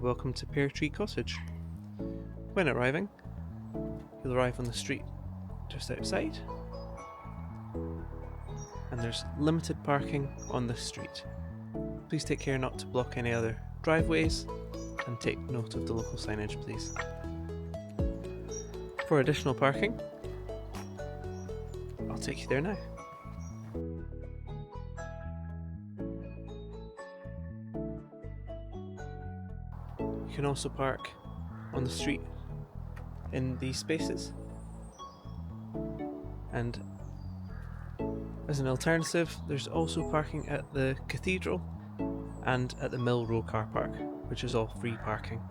and welcome to Pear Tree Cottage. When arriving, you'll arrive on the street just outside, and there's limited parking on this street. Please take care not to block any other driveways and take note of the local signage, please. For additional parking, I'll take you there now. You can also park on the street in these spaces, and as an alternative there's also parking at the Cathedral and at the Millrow Car Park, which is all free parking.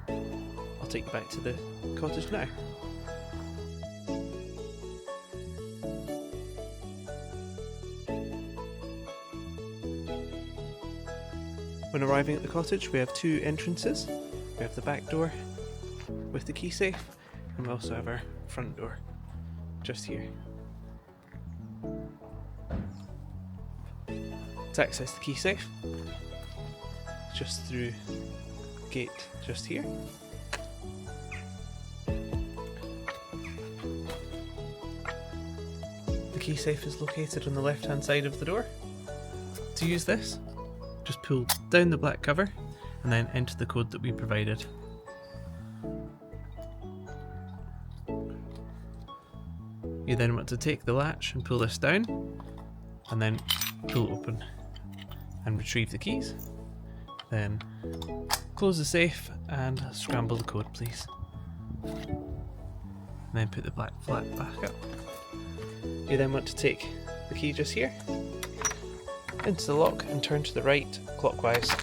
I'll take you back to the cottage now. When arriving at the cottage, we have two entrances. We have the back door with the Keysafe, and we also have our front door just here. To access the Keysafe, just through the gate just here. The Keysafe is located on the left hand side of the door. To use this, just pull down the black cover and then enter the code that we provided. You then want to take the latch and pull this down, and then pull open and retrieve the keys. Then close the safe and scramble the code, please. And then put the black flap back up. You then want to take the key just here into the lock and turn to the right clockwise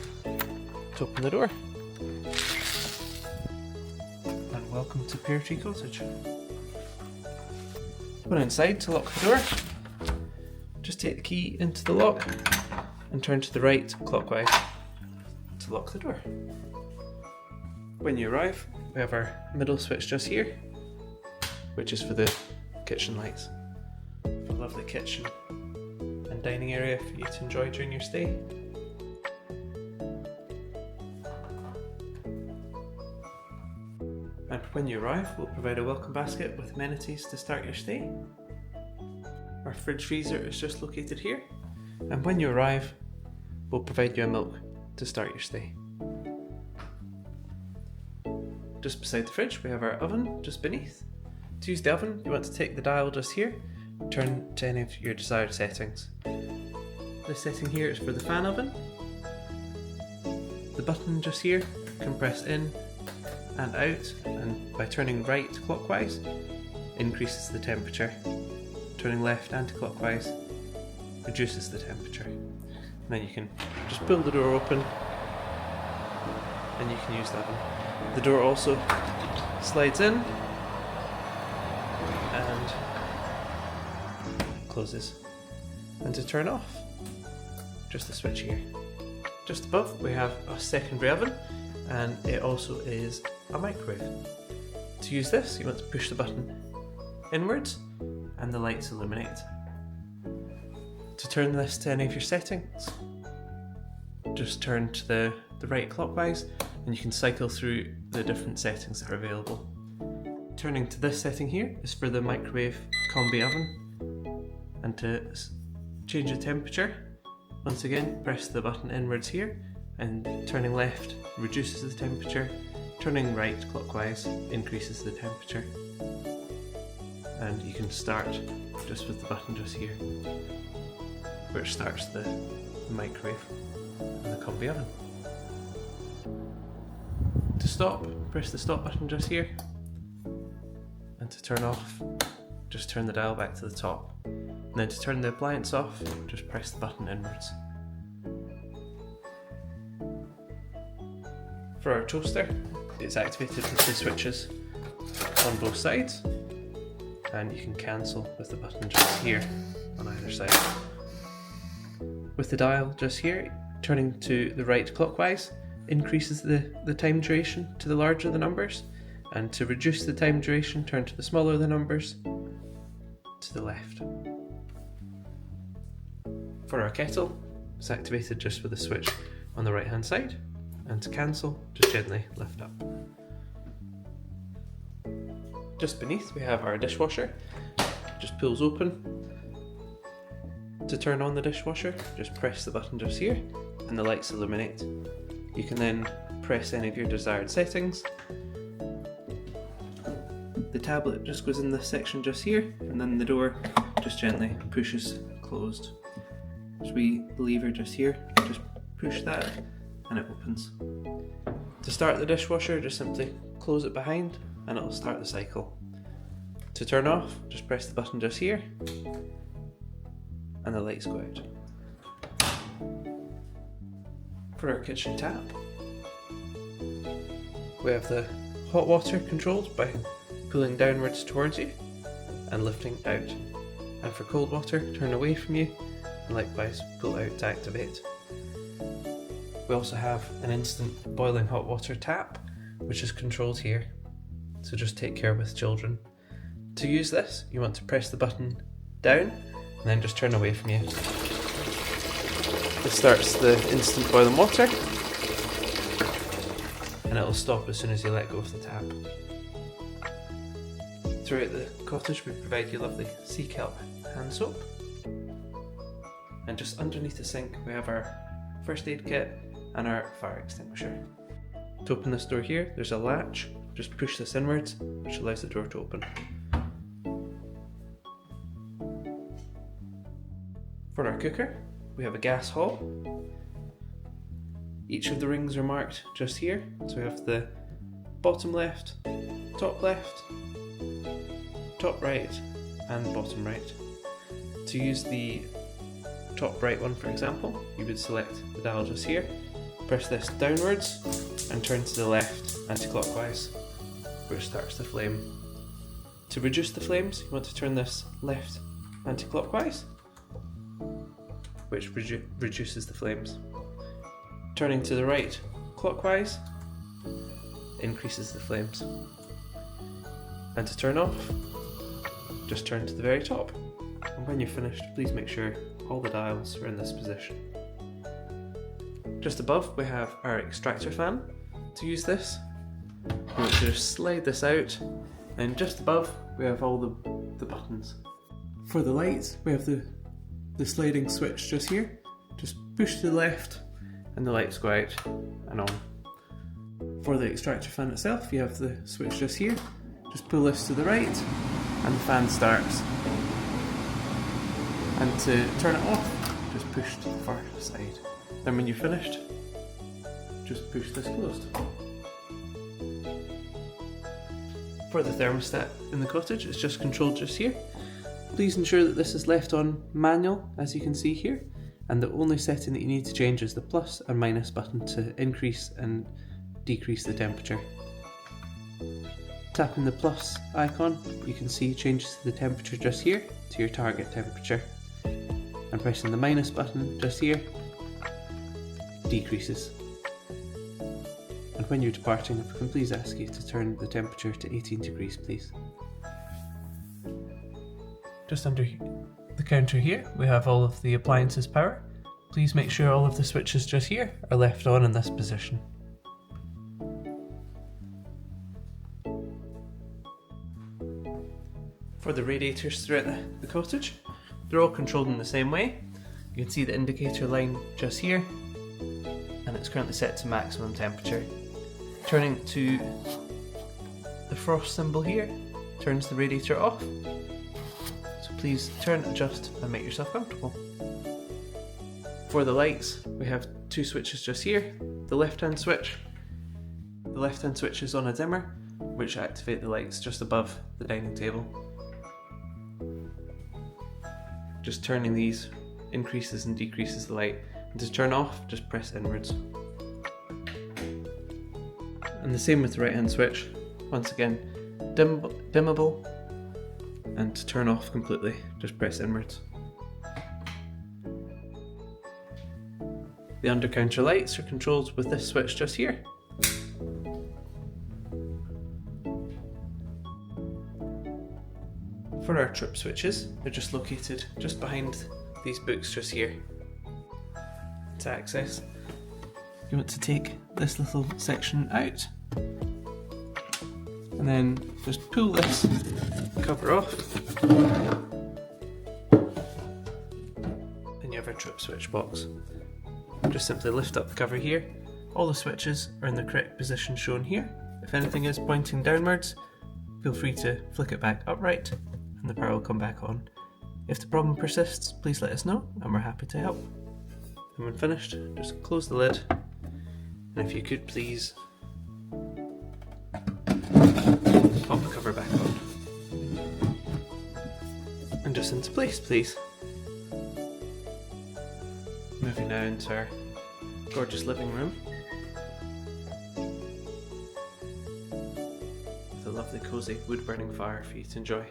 to open the door. And welcome to Pear Tree Cottage. When inside, to lock the door, just take the key into the lock and turn to the right clockwise to lock the door. When you arrive, we have our middle switch just here, which is for the kitchen lights. A lovely kitchen and dining area for you to enjoy during your stay. And when you arrive, we'll provide a welcome basket with amenities to start your stay. Our fridge freezer is just located here, and when you arrive, we'll provide you a milk to start your stay. Just beside the fridge, we have our oven just beneath. To use the oven, you want to take the dial just here, turn to any of your desired settings. This setting here is for the fan oven. The button just here can press in and out, and by turning right clockwise increases the temperature. Turning left anti-clockwise reduces the temperature. And then you can just pull the door open and you can use the oven. The door also slides in and closes. And to turn off, just the switch here. Just above we have a secondary oven, and it also is a microwave. To use this, you want to push the button inwards and the lights illuminate. To turn this to any of your settings, just turn to the right clockwise and you can cycle through the different settings that are available. Turning to this setting here is for the microwave Combi oven, and to change the temperature, once again press the button inwards here, and turning left reduces the temperature, turning right clockwise increases the temperature. And you can start just with the button just here, which starts the microwave and the Combi oven. To stop, press the stop button just here, and to turn off, just turn the dial back to the top. And then to turn the appliance off, just press the button inwards. For our toaster, it's activated with the switches on both sides, and you can cancel with the button just here on either side. With the dial just here, turning to the right clockwise increases the time duration to the larger the numbers, and to reduce the time duration, turn to the smaller the numbers to the left. For our kettle, it's activated just with the switch on the right hand side, and to cancel, just gently lift up. Just beneath we have our dishwasher, just pulls open. To turn on the dishwasher, just press the button just here and the lights illuminate. You can then press any of your desired settings. The tablet just goes in this section just here, and then the door just gently pushes closed. There's a wee lever just here, just push that and it opens. To start the dishwasher, just simply close it behind and it'll start the cycle. To turn off, just press the button just here and the lights go out. For our kitchen tap, we have the hot water controlled by pulling downwards towards you and lifting out. And for cold water, turn away from you and likewise pull out to activate. We also have an instant boiling hot water tap, which is controlled here, so just take care with children. To use this, you want to press the button down and then just turn away from you. This starts the instant boiling water and it'll stop as soon as you let go of the tap. Throughout the cottage we provide you lovely sea kelp hand soap, and just underneath the sink we have our first aid kit and our fire extinguisher. To open this door here, there's a latch, just push this inwards which allows the door to open. For our cooker, we have a gas hob. Each of the rings are marked just here, so we have the bottom left, top right and bottom right. To use the top right one, for example, you would select the dial just here, press this downwards and turn to the left anti-clockwise, which starts the flame. To reduce the flames, you want to turn this left anti-clockwise, which reduces the flames. Turning to the right clockwise increases the flames. And to turn off, just turn to the very top. And when you're finished, please make sure all the dials are in this position. Just above we have our extractor fan. To use this, you want to just slide this out, and just above we have all the buttons. For the lights, we have the sliding switch just here. Just push to the left and the lights go out and on. For the extractor fan itself, you have the switch just here. Just pull this to the right and the fan starts. And to turn it off, just push to the far side. Then when you're finished, just push this closed. For the thermostat in the cottage, it's just controlled just here. Please ensure that this is left on manual, as you can see here, and the only setting that you need to change is the plus and minus button to increase and decrease the temperature. Tapping the plus icon, you can see changes the temperature just here to your target temperature, and pressing the minus button just here decreases. And when you're departing, if I can please ask you to turn the temperature to 18 degrees please. Just under the counter here we have all of the appliances power. Please make sure all of the switches just here are left on in this position. For the radiators throughout the cottage, they're all controlled in the same way. You can see the indicator line just here, and it's currently set to maximum temperature. Turning to the frost symbol here turns the radiator off. So please turn, adjust and make yourself comfortable. For the lights, we have two switches just here. The left-hand switch is on a dimmer, which activate the lights just above the dining table. Just turning these increases and decreases the light, and to turn off, just press inwards. And the same with the right hand switch. Once again, dimmable, and to turn off completely, just press inwards. The under counter lights are controlled with this switch just here. For our trip switches, they're just located just behind these books just here to access. you want to take this little section out and then just pull this cover off and you have a trip switch box. Just simply lift up the cover here. All the switches are in the correct position shown here. If anything is pointing downwards, feel free to flick it back upright and the power will come back on. If the problem persists, please let us know and we're happy to help. And when finished, just close the lid, and if you could please pop the cover back on. And just into place, please. Moving now into our gorgeous living room with a lovely cosy wood burning fire for you to enjoy.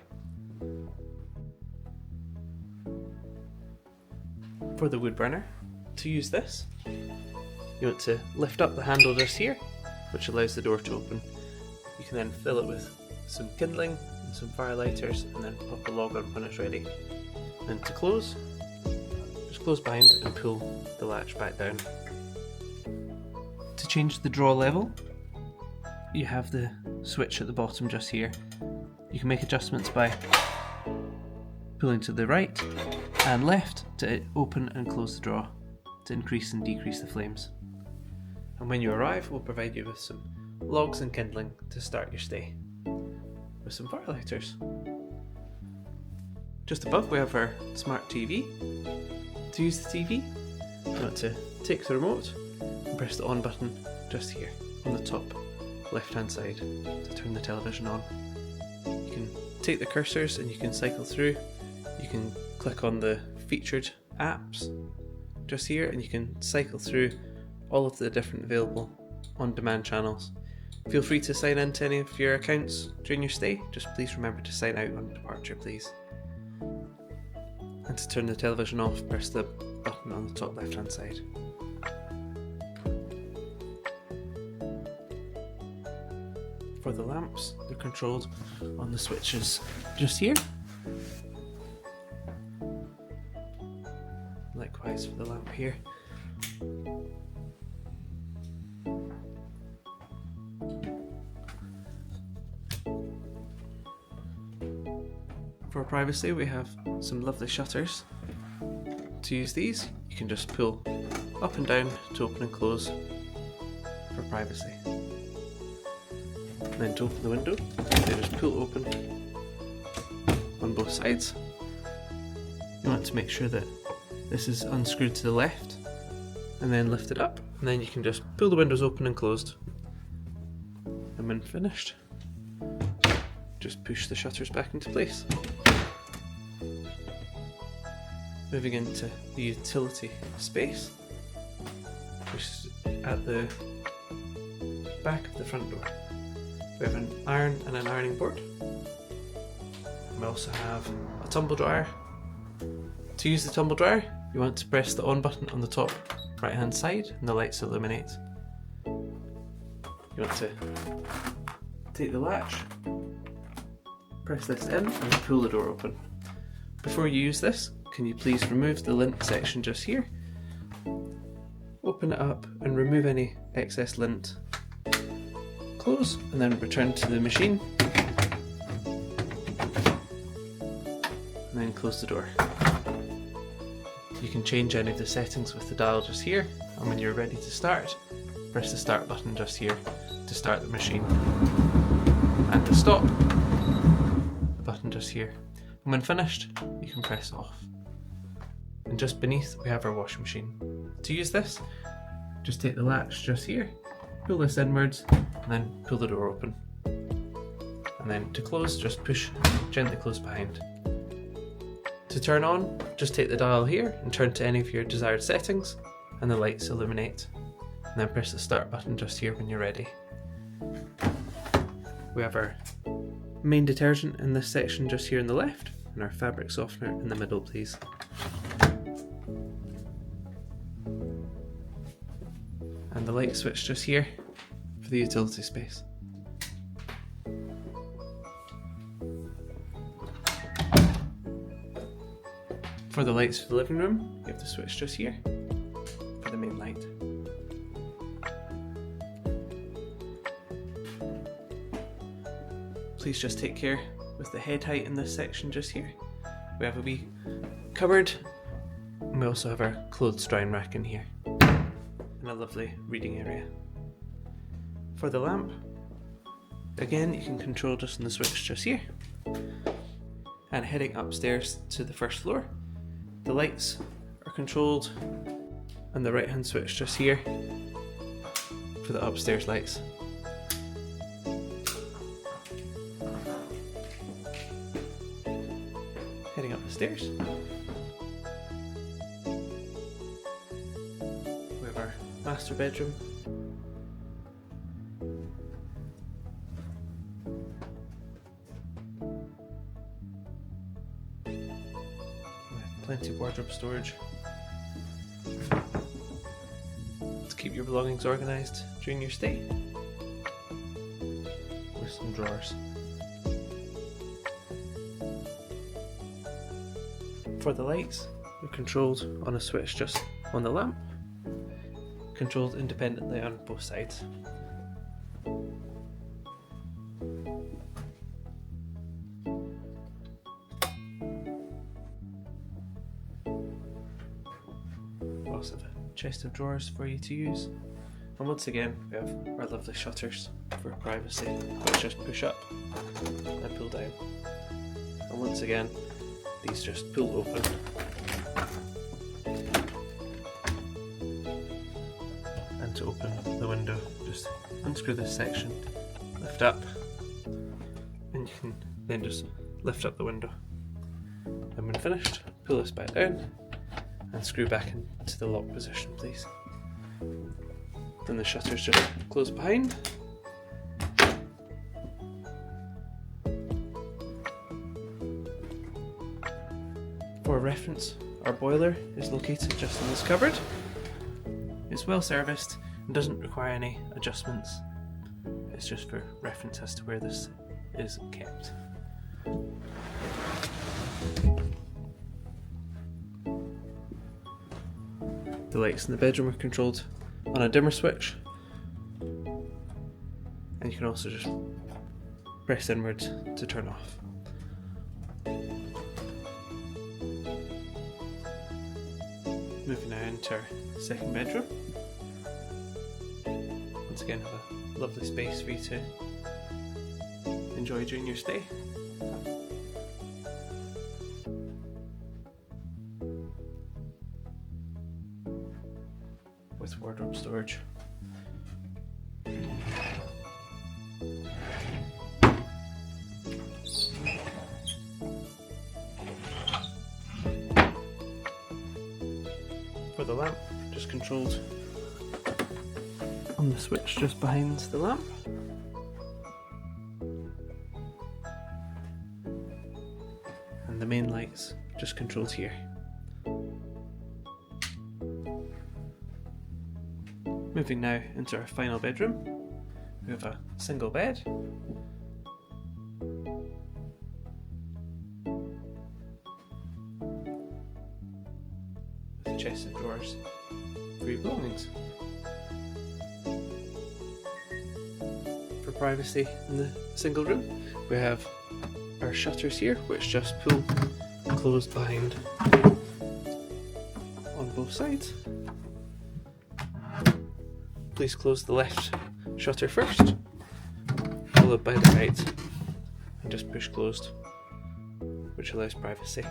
For the wood burner, to use this, you want to lift up the handle just here, which allows the door to open. You can then fill it with some kindling and some fire lighters and then pop the log on when it's ready. And to close, just close behind and pull the latch back down. To change the draw level, you have the switch at the bottom just here. You can make adjustments by pulling to the right and left to open and close the drawer to increase and decrease the flames. And when you arrive, we'll provide you with some logs and kindling to start your stay, with some fire lighters. Just above we have our smart TV. To use the TV, you want to take the remote and press the on button just here on the top left hand side to turn the television on. You can take the cursors and you can cycle through. You can click on the featured apps just here and you can cycle through all of the different available on-demand channels. Feel free to sign in to any of your accounts during your stay, just please remember to sign out on departure please. And to turn the television off, press the button on the top left hand side. For the lamps, they're controlled on the switches just here. Likewise for the lamp here. For privacy, we have some lovely shutters. To use these, you can just pull up and down to open and close for privacy. And then to open the window, they just pull open on both sides. You want to make sure that this is unscrewed to the left and then lift it up, and then you can just pull the windows open and closed. And when finished, just push the shutters back into place. Moving into the utility space, which is at the back of the front door. We have an iron and an ironing board. We also have a tumble dryer. To use the tumble dryer, you want to press the on button on the top right hand side and the lights illuminate. You want to take the latch, press this in and pull the door open. Before you use this, can you please remove the lint section just here, open it up and remove any excess lint, close and then return to the machine and then close the door. You can change any of the settings with the dial just here, and when you're ready to start, press the start button just here to start the machine, and to stop, the button just here. And when finished, you can press off. And just beneath we have our washing machine. To use this, just take the latch just here, pull this inwards, and then pull the door open. And then to close, just push gently close behind. To turn on, just take the dial here and turn to any of your desired settings, and the lights illuminate. And then press the start button just here when you're ready. We have our main detergent in this section just here on the left, and our fabric softener in the middle please. And the light switch just here for the utility space. For the lights for the living room, you have the switch just here for the main light. please just take care with the head height in this section just here. We have a wee cupboard, and we also have our clothes drying rack in here, and a lovely reading area. For the lamp, again you can control just on the switch just here. And heading upstairs to the first floor, the lights are controlled on the right hand switch just here for the upstairs lights. Heading up the stairs, we have our master bedroom. Plenty of wardrobe storage to keep your belongings organised during your stay, with some drawers. For the lights, they're controlled on a switch just on the lamp, controlled independently on both sides. Also have a chest of drawers for you to use, and once again we have our lovely shutters for privacy, which just push up and pull down, and once again these just pull open and to open the window just unscrew this section, lift up, and you can then just lift up the window, and when finished pull this back down and screw back into the lock position, please. Then the shutters just close behind. For reference, our boiler is located just in this cupboard. It's well serviced and doesn't require any adjustments. It's just for reference as to where this is kept. The lights in the bedroom are controlled on a dimmer switch, and you can also just press inwards to turn off. Moving now into our second bedroom. Once again, have a lovely space for you to enjoy during your stay. With wardrobe storage. For the lamp, just controlled on the switch just behind the lamp. And the main lights just controlled here. Moving now into our final bedroom, we have a single bed, with a chest of drawers for your belongings. For privacy in the single room, we have our shutters here, which just pull and close behind on both sides. Please close the left shutter first, followed by the right, and just push closed, which allows privacy.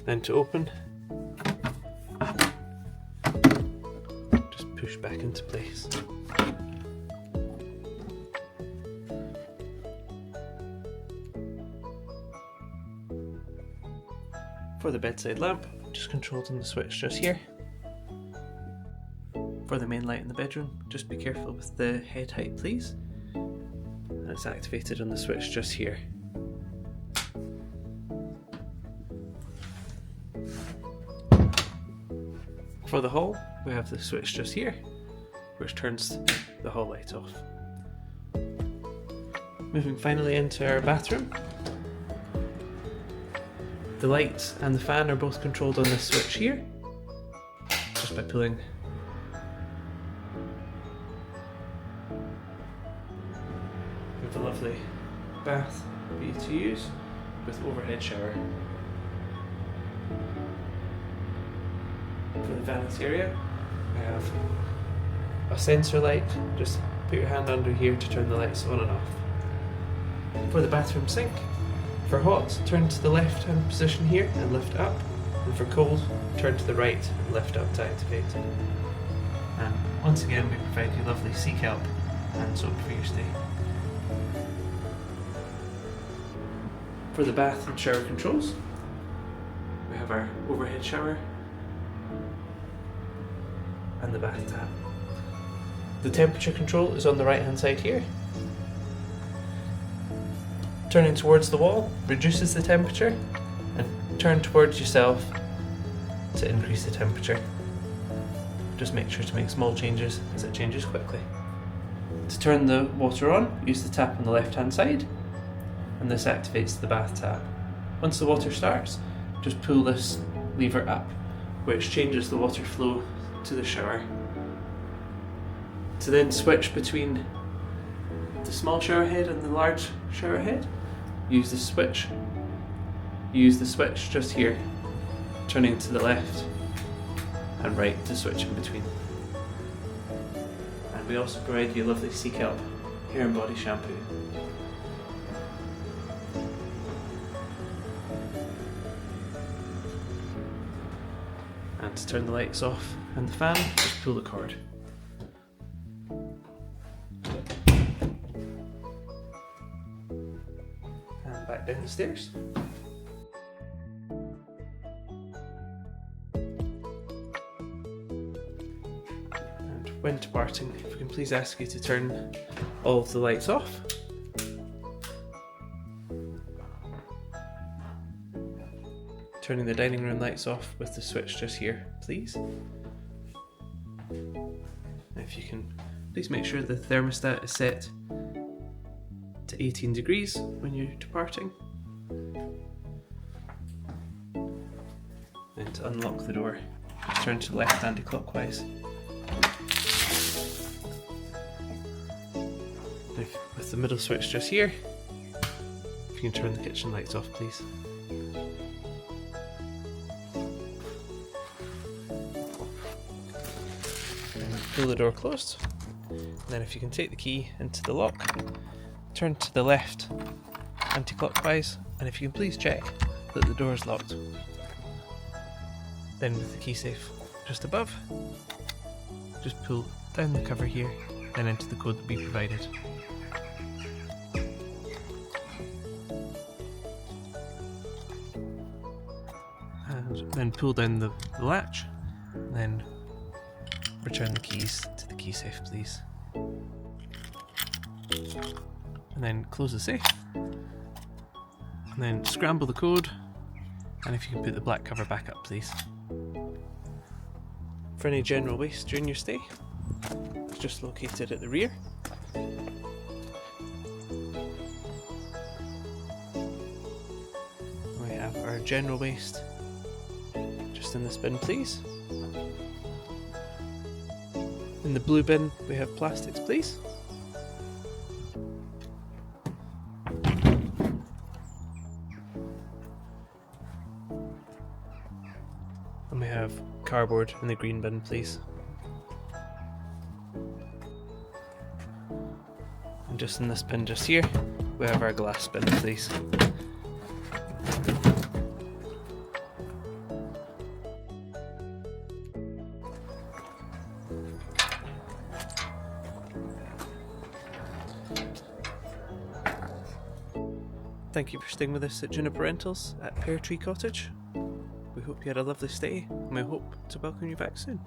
Then to open, just push back into place. For the bedside lamp, just controlled on the switch just here. For the main light in the bedroom, just be careful with the head height, please. And it's activated on the switch just here. For the hall, we have the switch just here, which turns the hall light off. Moving finally into our bathroom. The lights and the fan are both controlled on this switch here, just by pulling with the lovely bath for you to use with overhead shower. For the vanity area, I have a sensor light. Just put your hand under here to turn the lights on and off. For the bathroom sink, for hot, turn to the left hand position here and lift up. And for cold, turn to the right and lift up to activate. And once again, we provide you lovely sea kelp and soap for your stay. For the bath and shower controls, we have our overhead shower and the bath tap. The temperature control is on the right hand side here. Turning towards the wall reduces the temperature, and turn towards yourself to increase the temperature. Just make sure to make small changes as it changes quickly. To turn the water on, use the tap on the left hand side, and this activates the bath tap. Once the water starts, just pull this lever up, which changes the water flow to the shower. To then switch between the small shower head and the large shower head, use the switch just here, turning to the left and right to switch in between. And we also provide you a lovely sea kelp hair and body shampoo. And to turn the lights off and the fan, just pull the cord. And back down the stairs. And when departing, if we can please ask you to turn all of the lights off. Turning the dining room lights off with the switch just here, please. And if you can, please make sure the thermostat is set to 18 degrees when you're departing. And to unlock the door, just turn to the left anti-clockwise. With the middle switch just here, if you can turn the kitchen lights off, please. Pull the door closed, and then if you can take the key into the lock, turn to the left anti-clockwise, and if you can please check that the door is locked. Then with the Keysafe just above, just pull down the cover here, then enter the code that we provided. And then pull down the latch, and then return the keys to the Keysafe, please. And then close the safe. And then scramble the code. And if you can put the black cover back up, please. For any general waste during your stay, it's just located at the rear. We have our general waste just in this bin, please. In the blue bin, we have plastics, please. And we have cardboard in the green bin, please. And just in this bin just here, we have our glass bin, please. Thank you for staying with us at Juniper Rentals at Pear Tree Cottage. We hope you had a lovely stay, and we hope to welcome you back soon.